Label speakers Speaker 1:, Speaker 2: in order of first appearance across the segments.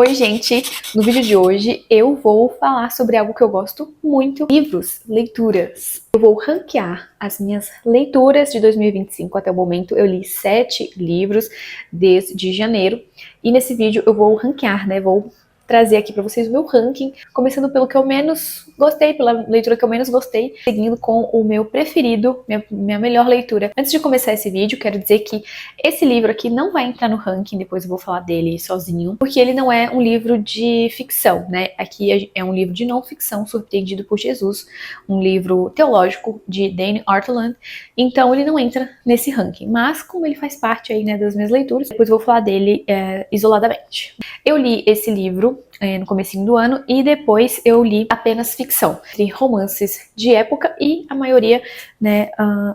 Speaker 1: Oi, gente! No vídeo de hoje eu vou falar sobre algo que eu gosto muito: livros, leituras. Eu vou ranquear as minhas leituras de 2025. Até o momento eu li 7 livros desde janeiro. E nesse vídeo eu vou ranquear, né? Vou trazer aqui para vocês o meu ranking, começando pelo que eu menos gostei, pela leitura que eu menos gostei, seguindo com o meu preferido, minha melhor leitura. Antes de começar esse vídeo, quero dizer que esse livro aqui não vai entrar no ranking, depois eu vou falar dele sozinho, porque ele não é um livro de ficção, né? Aqui é um livro de não ficção, Surpreendido por Jesus, um livro teológico de Dane Ortland, então ele não entra nesse ranking, mas como ele faz parte aí, né, das minhas leituras, depois eu vou falar dele isoladamente. Eu li esse livro no comecinho do ano e depois eu li apenas ficção, entre romances de época e a maioria, né,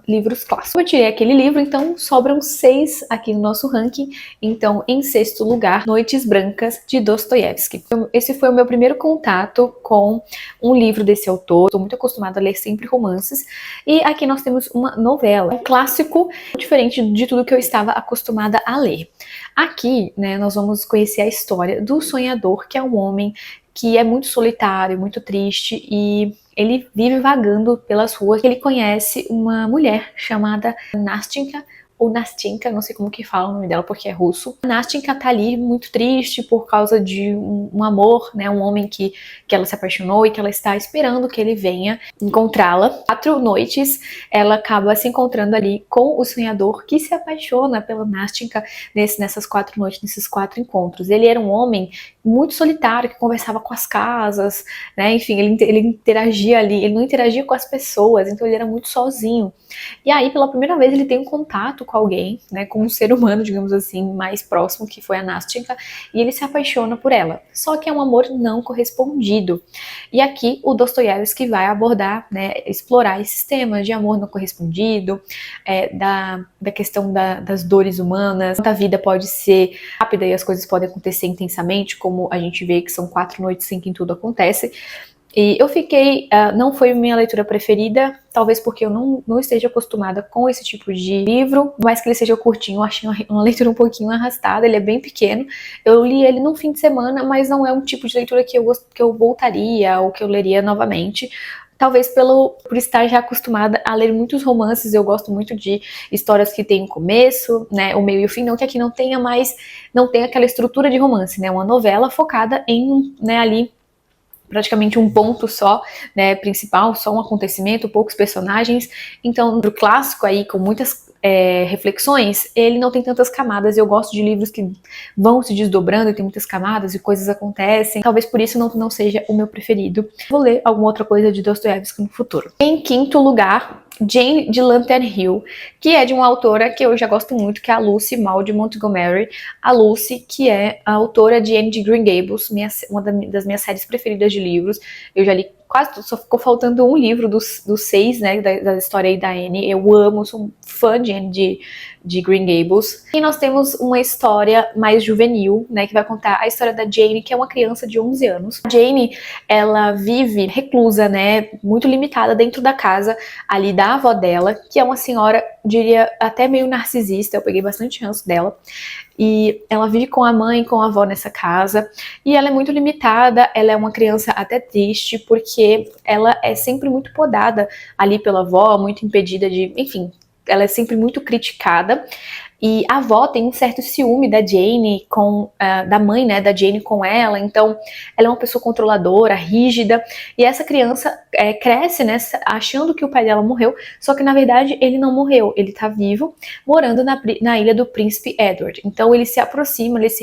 Speaker 1: livros clássicos. Eu tirei aquele livro, então sobram 6 aqui no nosso ranking. Então, em 6º lugar, Noites Brancas, de Dostoiévski. Esse foi o meu primeiro contato com um livro desse autor. Estou muito acostumada a ler sempre romances. E aqui nós temos uma novela, um clássico diferente de tudo que eu estava acostumada a ler. Aqui, né, nós vamos conhecer a história do sonhador, que é um homem que é muito solitário, muito triste, e ele vive vagando pelas ruas. Ele conhece uma mulher chamada Nastinka, ou Nastinka, não sei como que fala o nome dela porque é russo. A Nastinka tá ali muito triste por causa de um amor, né, um homem que ela se apaixonou e que ela está esperando que ele venha encontrá-la. 4 noites ela acaba se encontrando ali com o sonhador, que se apaixona pela Nastinka nessas 4 noites, nesses 4 encontros. Ele era um homem muito solitário, que conversava com as casas, né, enfim, ele interagia ali, ele não interagia com as pessoas, então ele era muito sozinho. E aí, pela primeira vez, ele tem um contato com alguém, né, com um ser humano, digamos assim, mais próximo, que foi a Nastinka, e ele se apaixona por ela. Só que é um amor não correspondido. E aqui o Dostoiévski vai abordar, né, explorar esses temas de amor não correspondido, da questão das dores humanas. A vida pode ser rápida e as coisas podem acontecer intensamente, como a gente vê que são 4 noites em que tudo acontece. E eu fiquei, não foi minha leitura preferida, talvez porque eu não esteja acostumada com esse tipo de livro, mas que ele seja curtinho, eu achei uma leitura um pouquinho arrastada, ele é bem pequeno. Eu li ele num fim de semana, mas não é um tipo de leitura que eu voltaria ou que eu leria novamente. Talvez por estar já acostumada a ler muitos romances, eu gosto muito de histórias que têm um começo, né, o meio e o fim, não que aqui não tenha aquela estrutura de romance, né, uma novela focada em, né, ali, praticamente um ponto só, né, principal, só um acontecimento, poucos personagens. Então, do clássico aí, com muitas reflexões, ele não tem tantas camadas. Eu gosto de livros que vão se desdobrando e tem muitas camadas e coisas acontecem. Talvez por isso não seja o meu preferido. Vou ler alguma outra coisa de Dostoiévski no futuro. Em 5º lugar, Jane de Lantern Hill, que é de uma autora que eu já gosto muito, que é a Lucy Maud Montgomery. A Lucy, que é a autora de Anne de Green Gables, uma das minhas séries preferidas de livros. Eu já li quase, só ficou faltando um livro dos 6, né, da história aí da Anne. Eu amo, sou fã de Anne de Green Gables. E nós temos uma história mais juvenil, né, que vai contar a história da Jane, que é uma criança de 11 anos. A Jane, ela vive reclusa, né, muito limitada dentro da casa ali da avó dela, que é uma senhora, diria, até meio narcisista. Eu peguei bastante ranço dela. E ela vive com a mãe e com a avó nessa casa, e ela é muito limitada, ela é uma criança até triste, porque ela é sempre muito podada ali pela avó, muito impedida de, enfim, ela é sempre muito criticada. E a avó tem um certo ciúme da Jane da mãe, né, da Jane com ela, então ela é uma pessoa controladora, rígida, e essa criança cresce, né, achando que o pai dela morreu, só que na verdade ele não morreu, ele tá vivo, morando na ilha do príncipe Edward. Então ele se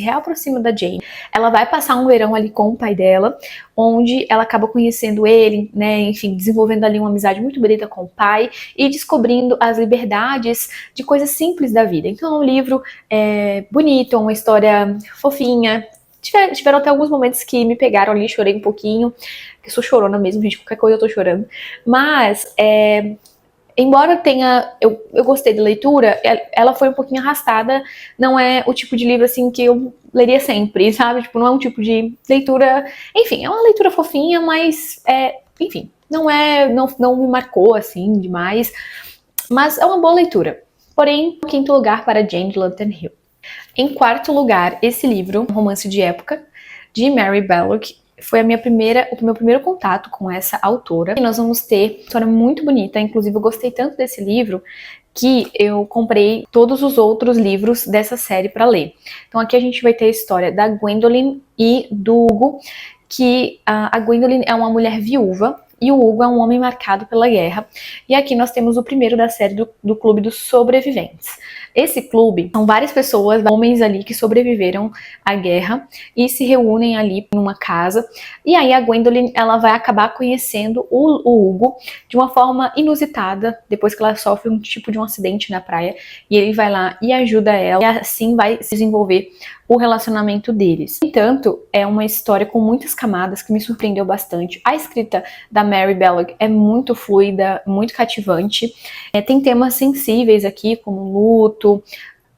Speaker 1: reaproxima da Jane, ela vai passar um verão ali com o pai dela, onde ela acaba conhecendo ele, né, enfim, desenvolvendo ali uma amizade muito bonita com o pai e descobrindo as liberdades de coisas simples da vida. Então é um livro bonito, uma história fofinha. Tiveram até alguns momentos que me pegaram ali, chorei um pouquinho, eu sou chorona mesmo, gente, qualquer coisa eu tô chorando, mas embora eu gostei da leitura, ela foi um pouquinho arrastada, não é o tipo de livro assim que eu leria sempre, sabe? Tipo, não é um tipo de leitura, enfim, é uma leitura fofinha, mas enfim, não me marcou assim demais, mas é uma boa leitura. Porém, em 5º lugar para Jane de Lantern Hill. Em 4º lugar, esse livro, um romance de época, de Mary Belloc. Foi o meu primeiro contato com essa autora. E nós vamos ter uma história muito bonita. Inclusive, eu gostei tanto desse livro que eu comprei todos os outros livros dessa série para ler. Então aqui a gente vai ter a história da Gwendolyn e do Hugo, que a Gwendolyn é uma mulher viúva e o Hugo é um homem marcado pela guerra. E aqui nós temos o primeiro da série do Clube dos Sobreviventes. Esse clube são várias pessoas, homens ali que sobreviveram à guerra e se reúnem ali numa casa. E aí a Gwendolyn, ela vai acabar conhecendo o Hugo de uma forma inusitada, depois que ela sofre um tipo de um acidente na praia. E ele vai lá e ajuda ela, e assim vai se desenvolver o relacionamento deles. No entanto, é uma história com muitas camadas que me surpreendeu bastante. A escrita da Mary Belloc é muito fluida, muito cativante. Tem temas sensíveis aqui, como luto,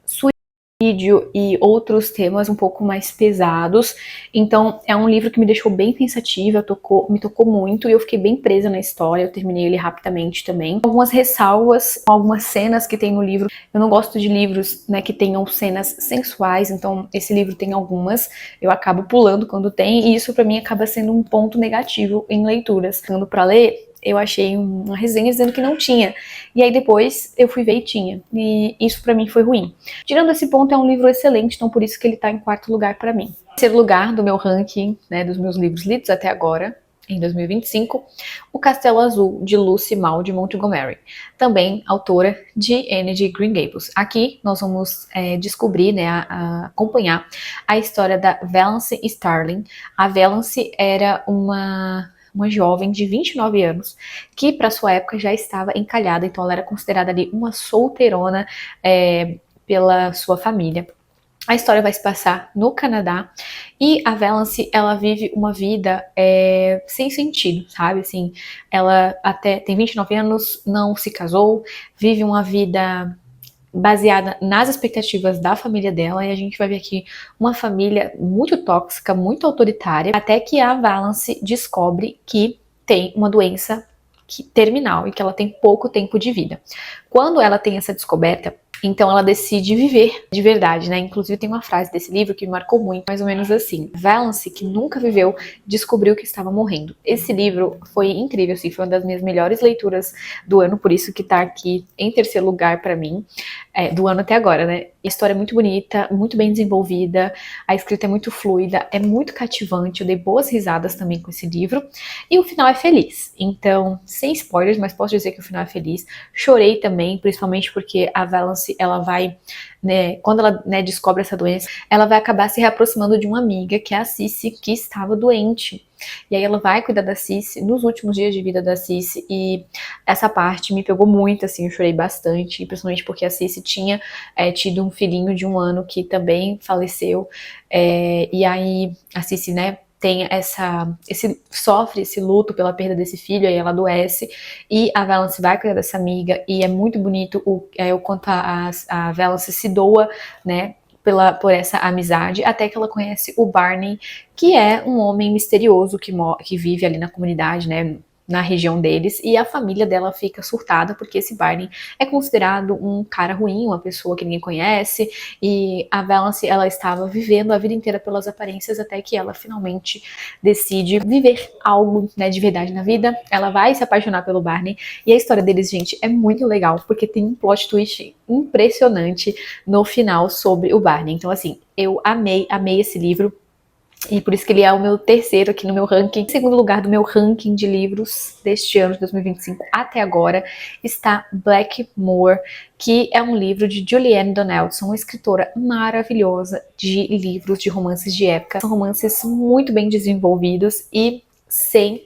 Speaker 1: suicídio e outros temas um pouco mais pesados. Então é um livro que me deixou bem pensativa, me tocou muito e eu fiquei bem presa na história. Eu terminei ele rapidamente também. Algumas ressalvas, algumas cenas que tem no livro. Eu não gosto de livros, né, que tenham cenas sensuais, então esse livro tem algumas. Eu acabo pulando quando tem e isso pra mim acaba sendo um ponto negativo em leituras. Quando pra ler, eu achei uma resenha dizendo que não tinha. E aí depois eu fui ver e tinha. E isso pra mim foi ruim. Tirando esse ponto, é um livro excelente, então por isso que ele tá em quarto lugar pra mim. Terceiro lugar do meu ranking, né, dos meus livros lidos até agora, em 2025, O Castelo Azul, de Lucy Maud de Montgomery. Também autora de Anne de Green Gables. Aqui nós vamos descobrir, né, acompanhar a história da Valence Starling. A Valence era uma jovem de 29 anos, que para sua época já estava encalhada, então ela era considerada ali uma solteirona pela sua família. A história vai se passar no Canadá e a Valence, ela vive uma vida sem sentido, sabe? Assim, ela até tem 29 anos, não se casou, vive uma vida baseada nas expectativas da família dela, e a gente vai ver aqui uma família muito tóxica, muito autoritária, até que a Valence descobre que tem uma doença terminal e que ela tem pouco tempo de vida. Quando ela tem essa descoberta, então ela decide viver de verdade, né? Inclusive tem uma frase desse livro que me marcou muito, mais ou menos assim: Valence, que nunca viveu, descobriu que estava morrendo. Esse livro foi incrível, assim, foi uma das minhas melhores leituras do ano, por isso que tá aqui em terceiro lugar pra mim, do ano até agora, né? A história é muito bonita, muito bem desenvolvida, a escrita é muito fluida, é muito cativante, eu dei boas risadas também com esse livro, e o final é feliz. Então, sem spoilers, mas posso dizer que o final é feliz. Chorei também, principalmente porque a Valence, ela vai, né, quando ela, né, descobre essa doença, ela vai acabar se reaproximando de uma amiga, que é a Cici, que estava doente. E aí ela vai cuidar da Cici nos últimos dias de vida da Cici, e essa parte me pegou muito, assim, eu chorei bastante, principalmente porque a Cici tinha tido um filhinho de 1 ano que também faleceu, e aí a Cici, né, tem sofre esse luto pela perda desse filho, aí ela adoece, e a Valence vai cuidar dessa amiga, e é muito bonito o quanto a Valence se doa, né, por essa amizade, até que ela conhece o Barney, que é um homem misterioso que vive ali na comunidade, né, na região deles, e a família dela fica surtada porque esse Barney é considerado um cara ruim, uma pessoa que ninguém conhece, e a Valence, ela estava vivendo a vida inteira pelas aparências até que ela finalmente decide viver algo, né, de verdade na vida. Ela vai se apaixonar pelo Barney, e a história deles, gente, é muito legal, porque tem um plot twist impressionante no final sobre o Barney. Então, assim, eu amei esse livro. E por isso que ele é o meu terceiro aqui no meu ranking. Em segundo lugar do meu ranking de livros deste ano de 2025 até agora está Blackmore, que é um livro de Julianne Donaldson, uma escritora maravilhosa de livros de romances de época. São romances muito bem desenvolvidos e sem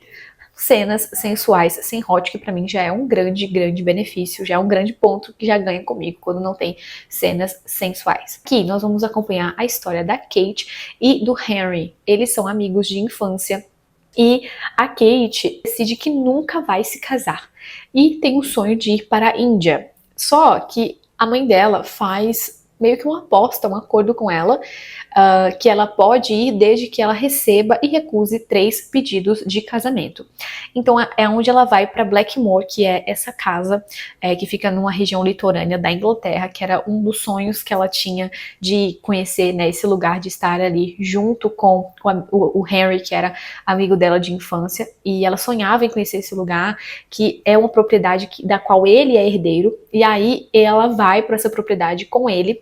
Speaker 1: cenas sensuais, sem hot, que pra mim já é um grande benefício, já é um grande ponto que já ganha comigo quando não tem cenas sensuais. Aqui nós vamos acompanhar a história da Kate e do Henry. Eles são amigos de infância e a Kate decide que nunca vai se casar e tem o sonho de ir para a Índia. Só que a mãe dela faz meio que uma aposta, um acordo com ela, que ela pode ir desde que ela receba e recuse 3 pedidos de casamento. Então é onde ela vai para Blackmore, que é essa casa que fica numa região litorânea da Inglaterra, que era um dos sonhos que ela tinha de conhecer, né, esse lugar, de estar ali junto com o Henry, que era amigo dela de infância, e ela sonhava em conhecer esse lugar, que é uma propriedade da qual ele é herdeiro, e aí ela vai para essa propriedade com ele,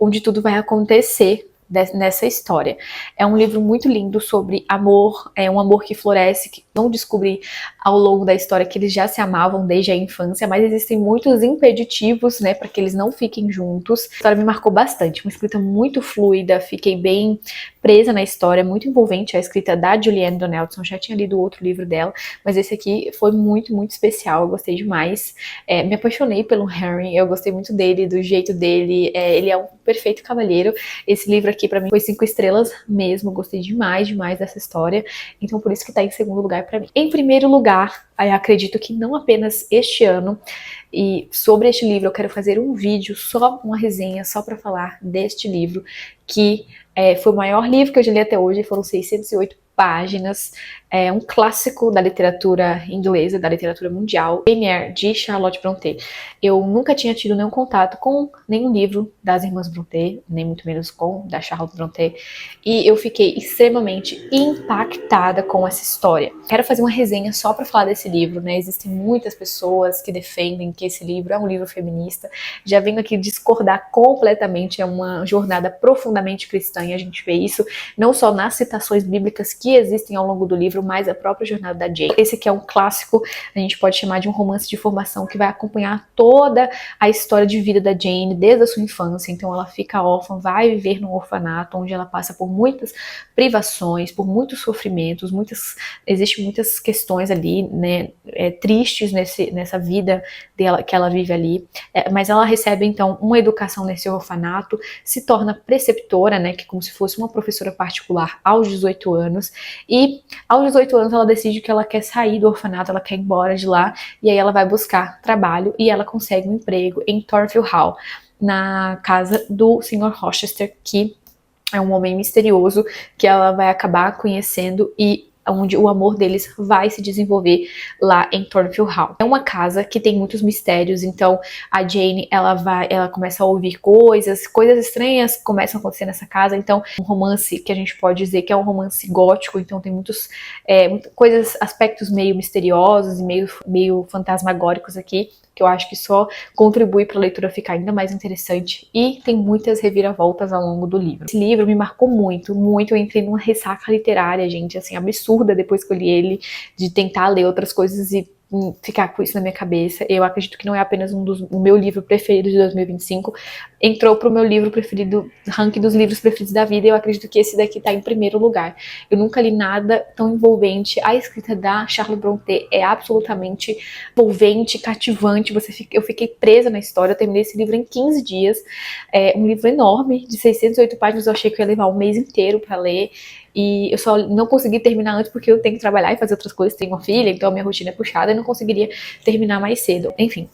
Speaker 1: onde tudo vai acontecer nessa história. É um livro muito lindo sobre amor, é um amor que floresce, que vão descobrir ao longo da história que eles já se amavam desde a infância, mas existem muitos impeditivos, né, para que eles não fiquem juntos. A história me marcou bastante, uma escrita muito fluida, fiquei bem presa na história, muito envolvente. A escrita da Juliane Donaldson, já tinha lido outro livro dela, mas esse aqui foi muito, muito especial, eu gostei demais. Me apaixonei pelo Henry, eu gostei muito dele, do jeito dele, ele é um perfeito cavalheiro. Esse livro aqui pra mim foi 5 estrelas mesmo, gostei demais, demais dessa história, então por isso que tá em segundo lugar pra mim. Em primeiro lugar, eu acredito que não apenas este ano, e sobre este livro eu quero fazer um vídeo, só uma resenha, só pra falar deste livro, que foi o maior livro que eu já li até hoje, foram 608 páginas, é um clássico da literatura inglesa, da literatura mundial, Jane Eyre, de Charlotte Brontë. Eu nunca tinha tido nenhum contato com nenhum livro das irmãs Brontë, nem muito menos com da Charlotte Brontë, e eu fiquei extremamente impactada com essa história. Quero fazer uma resenha só para falar desse livro, né? Existem muitas pessoas que defendem que esse livro é um livro feminista. Já venho aqui discordar completamente, é uma jornada profundamente cristã, e a gente vê isso não só nas citações bíblicas que existem ao longo do livro, mas a própria jornada da Jane. Esse aqui é um clássico, a gente pode chamar de um romance de formação, que vai acompanhar toda a história de vida da Jane, desde a sua infância. Então ela fica órfã, vai viver num orfanato, onde ela passa por muitas privações, por muitos sofrimentos, existem muitas questões ali, né, tristes nessa vida dela, que ela vive ali, mas ela recebe então uma educação nesse orfanato, se torna preceptora, né, que é como se fosse uma professora particular aos 18 anos, e aos 18 anos ela decide que ela quer sair do orfanato, ela quer ir embora de lá, e aí ela vai buscar trabalho, e ela consegue um emprego em Thornfield Hall, na casa do Sr. Rochester, que é um homem misterioso que ela vai acabar conhecendo, e onde o amor deles vai se desenvolver lá em Thornfield Hall. É uma casa que tem muitos mistérios, então a Jane, ela começa a ouvir coisas estranhas começam a acontecer nessa casa, então um romance que a gente pode dizer que é um romance gótico, então tem muitas coisas, aspectos meio misteriosos e meio fantasmagóricos aqui, que eu acho que só contribui para a leitura ficar ainda mais interessante, e tem muitas reviravoltas ao longo do livro. Esse livro me marcou muito, muito. Eu entrei numa ressaca literária, gente, assim, absurda depois que eu li ele, de tentar ler outras coisas e ficar com isso na minha cabeça. Eu acredito que não é apenas o meu livro preferido de 2025, entrou pro meu livro preferido, ranking dos livros preferidos da vida, e eu acredito que esse daqui tá em primeiro lugar. Eu nunca li nada tão envolvente. A escrita da Charlotte Brontë é absolutamente envolvente, cativante. Eu fiquei presa na história. Eu terminei esse livro em 15 dias. É um livro enorme, de 608 páginas. Eu achei que eu ia levar um mês inteiro para ler, e eu só não consegui terminar antes porque eu tenho que trabalhar e fazer outras coisas, tenho uma filha, então a minha rotina é puxada e não conseguiria terminar mais cedo. Enfim,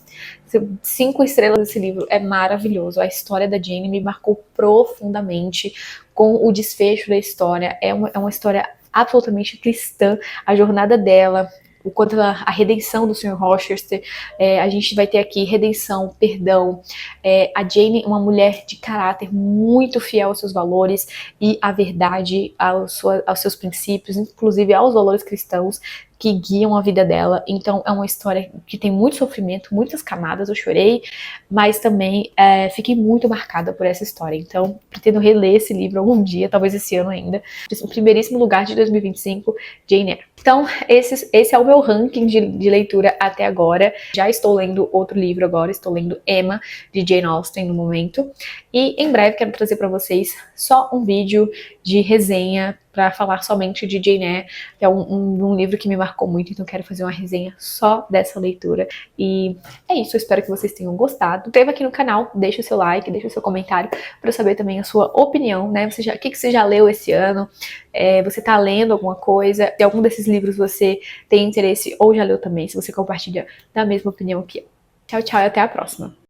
Speaker 1: 5 estrelas desse livro, é maravilhoso. A história da Jane me marcou profundamente com o desfecho da história. É uma história absolutamente cristã, a jornada dela, o quanto a redenção do Sr. Rochester, a gente vai ter aqui redenção, perdão, a Jane, uma mulher de caráter muito fiel aos seus valores e à verdade, aos seus princípios, inclusive aos valores cristãos que guiam a vida dela. Então é uma história que tem muito sofrimento, muitas camadas, eu chorei, mas também fiquei muito marcada por essa história. Então pretendo reler esse livro algum dia, talvez esse ano ainda. Em primeiríssimo lugar de 2025, Jane Eyre. Então esse é o meu ranking de leitura até agora. Já estou lendo outro livro agora, estou lendo Emma, de Jane Austen no momento, e em breve quero trazer para vocês só um vídeo de resenha para falar somente de Jane Eyre, que é um livro que me marcou muito, então quero fazer uma resenha só dessa leitura. E é isso, eu espero que vocês tenham gostado. Se inscreva aqui no canal, deixa o seu like, deixa o seu comentário para eu saber também a sua opinião, né? O que você já leu esse ano? Você tá lendo alguma coisa? Se algum desses livros você tem interesse ou já leu também, se você compartilha da mesma opinião que eu. Tchau, tchau e até a próxima!